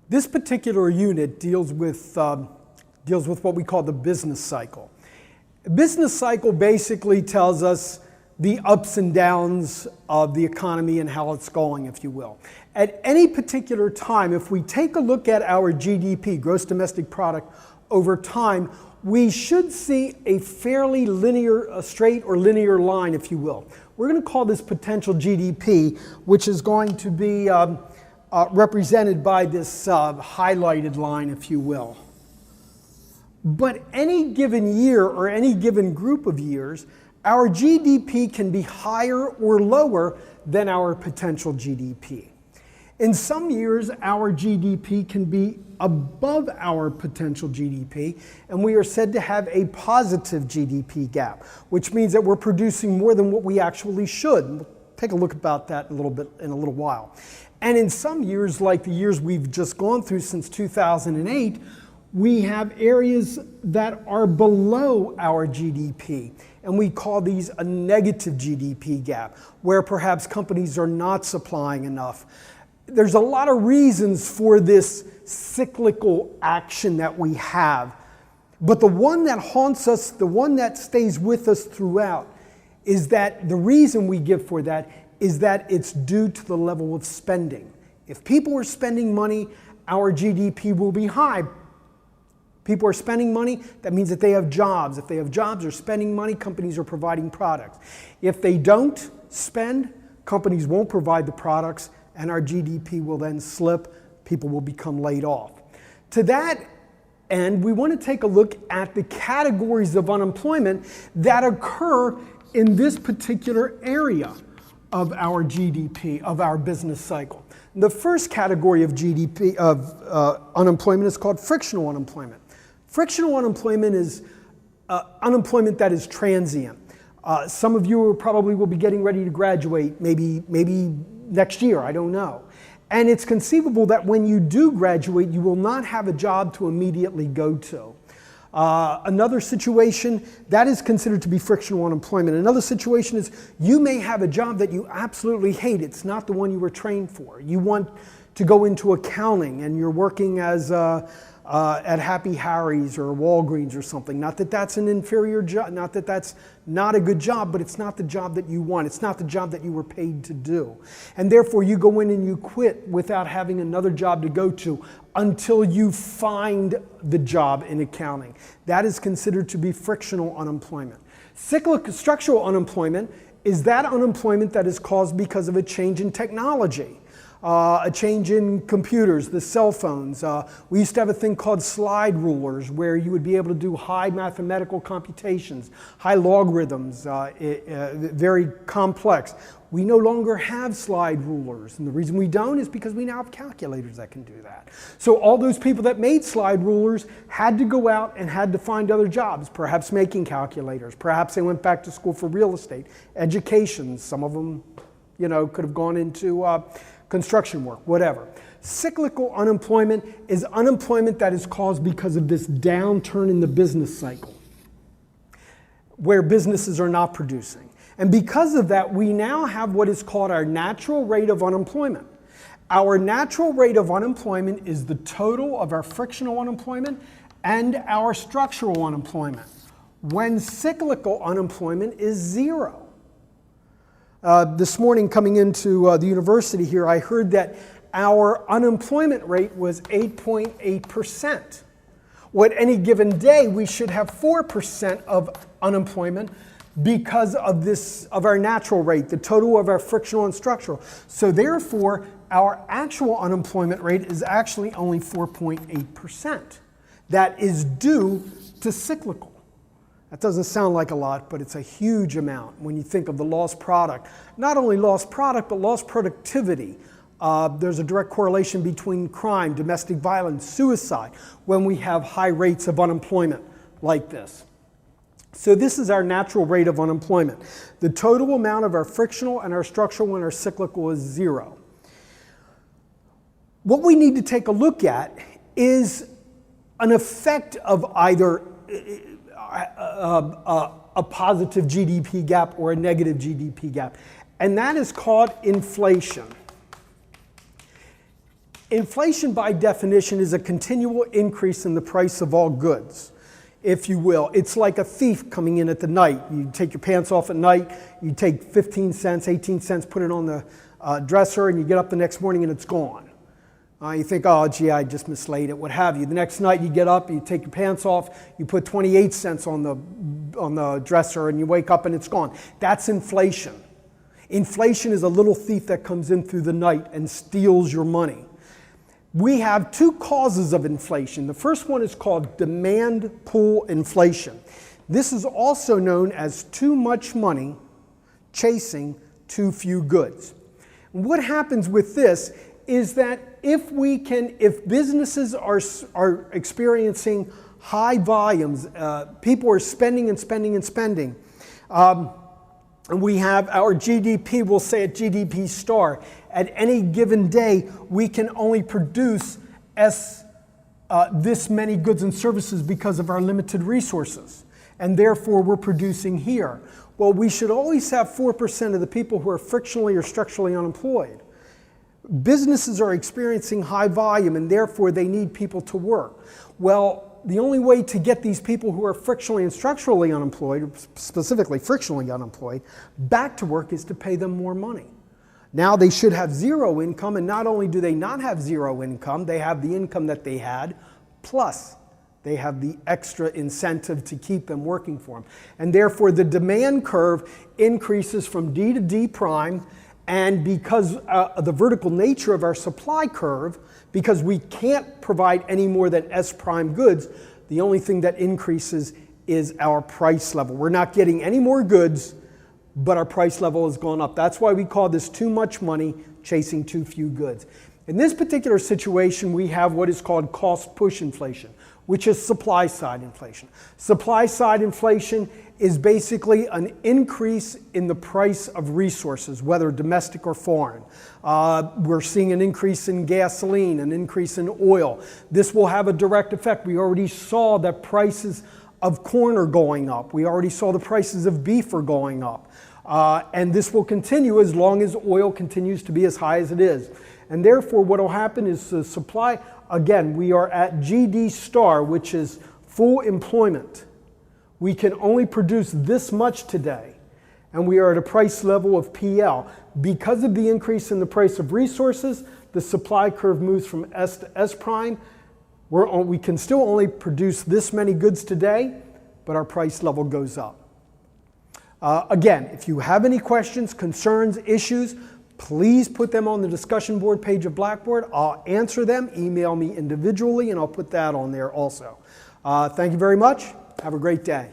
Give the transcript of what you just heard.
This particular unit deals with what we call the business cycle. A business cycle basically tells us the ups and downs of the economy and how it's going, if you will. At any particular time, if we take a look at our GDP, gross domestic product, over time, we should see a fairly linear, a straight or linear line, if you will. We're going to call this potential GDP, which is going to be represented by this highlighted line, if you will. But any given year or any given group of years, our GDP can be higher or lower than our potential GDP. In some years, our GDP can be above our potential GDP, and we are said to have a positive GDP gap, which means that we're producing more than what we actually should. We'll take a look about that in a little while. And in some years, like the years we've just gone through since 2008, we have areas that are below our GDP, and we call these a negative GDP gap, where perhaps companies are not supplying enough. There's a lot of reasons for this cyclical action that we have, but the one that haunts us, the one that stays with us throughout, is that the reason we give for that is that it's due to the level of spending. If people are spending money, our GDP will be high. People are spending money, that means that they have jobs. If they have jobs, they're spending money, companies are providing products. If they don't spend, companies won't provide the products, and our GDP will then slip, people will become laid off. To that end, we want to take a look at the categories of unemployment that occur in this particular area of our GDP, of our business cycle. The first category of GDP, unemployment, is called frictional unemployment. Frictional unemployment is unemployment that is transient. Some of you probably will be getting ready to graduate, maybe next year, I don't know. And it's conceivable that when you do graduate, you will not have a job to immediately go to. Another situation that is considered to be frictional unemployment. Another situation is you may have a job that you absolutely hate. It's not the one you were trained for. You want to go into accounting and you're working as at Happy Harry's or Walgreens or something. Not that that's an inferior job, not that that's not a good job, but it's not the job that you want. It's not the job that you were paid to do. And therefore you go in and you quit without having another job to go to until you find the job in accounting. That is considered to be frictional unemployment. Cyclical structural unemployment is that unemployment that is caused because of a change in technology. A change in computers, the cell phones. We used to have a thing called slide rulers where you would be able to do high mathematical computations, high logarithms, very complex. We no longer have slide rulers, and the reason we don't is because we now have calculators that can do that. So all those people that made slide rulers had to go out and had to find other jobs, perhaps making calculators. Perhaps they went back to school for real estate, education. Some of them, could have gone into construction work, whatever. Cyclical unemployment is unemployment that is caused because of this downturn in the business cycle, where businesses are not producing. And because of that, we now have what is called our natural rate of unemployment. Our natural rate of unemployment is the total of our frictional unemployment and our structural unemployment, when cyclical unemployment is zero. This morning coming into the university here, I heard that our unemployment rate was 8.8%. Well, at any given day, we should have 4% of unemployment because of our natural rate, the total of our frictional and structural. So therefore, our actual unemployment rate is actually only 4.8%. That is due to cyclical. That doesn't sound like a lot, but it's a huge amount when you think of the lost product. Not only lost product, but lost productivity. There's a direct correlation between crime, domestic violence, suicide, when we have high rates of unemployment like this. So this is our natural rate of unemployment. The total amount of our frictional and our structural and our cyclical is zero. What we need to take a look at is an effect of either a positive GDP gap or a negative GDP gap, and that is called inflation. Inflation, by definition, is a continual increase in the price of all goods, if you will. It's like a thief coming in at the night. You take your pants off at night, you take 15 cents, 18 cents, put it on the dresser, and you get up the next morning and it's gone. You think, oh, gee, I just mislaid it, what have you. The next night you get up, you take your pants off, you put 28 cents on the dresser, and you wake up and it's gone. That's inflation. Inflation is a little thief that comes in through the night and steals your money. We have two causes of inflation. The first one is called demand pull inflation. This is also known as too much money chasing too few goods. What happens with this is that if businesses are experiencing high volumes, people are spending and spending and spending, and we have our GDP, we'll say at GDP star, at any given day, we can only produce this many goods and services because of our limited resources. And therefore, we're producing here. Well, we should always have 4% of the people who are frictionally or structurally unemployed. Businesses are experiencing high volume, and therefore they need people to work. Well, the only way to get these people who are frictionally and structurally unemployed, specifically frictionally unemployed, back to work is to pay them more money. Now they should have zero income, and not only do they not have zero income, they have the income that they had, plus they have the extra incentive to keep them working for them. And therefore the demand curve increases from D to D prime, and because of the vertical nature of our supply curve, because we can't provide any more than S prime goods, the only thing that increases is our price level. We're not getting any more goods, but our price level has gone up. That's why we call this too much money chasing too few goods. In this particular situation, we have what is called cost push inflation, which is supply side inflation. Supply side inflation is basically an increase in the price of resources, whether domestic or foreign. We're seeing an increase in gasoline, an increase in oil. This will have a direct effect. We already saw that prices of corn are going up. We already saw the prices of beef are going up. And this will continue as long as oil continues to be as high as it is. And therefore, what will happen is the supply, again, we are at GD star, which is full employment. We can only produce this much today, and we are at a price level of PL. Because of the increase in the price of resources, the supply curve moves from S to S prime. We can still only produce this many goods today, but our price level goes up. Again, if you have any questions, concerns, issues, please put them on the discussion board page of Blackboard. I'll answer them. Email me individually, and I'll put that on there also. Thank you very much. Have a great day.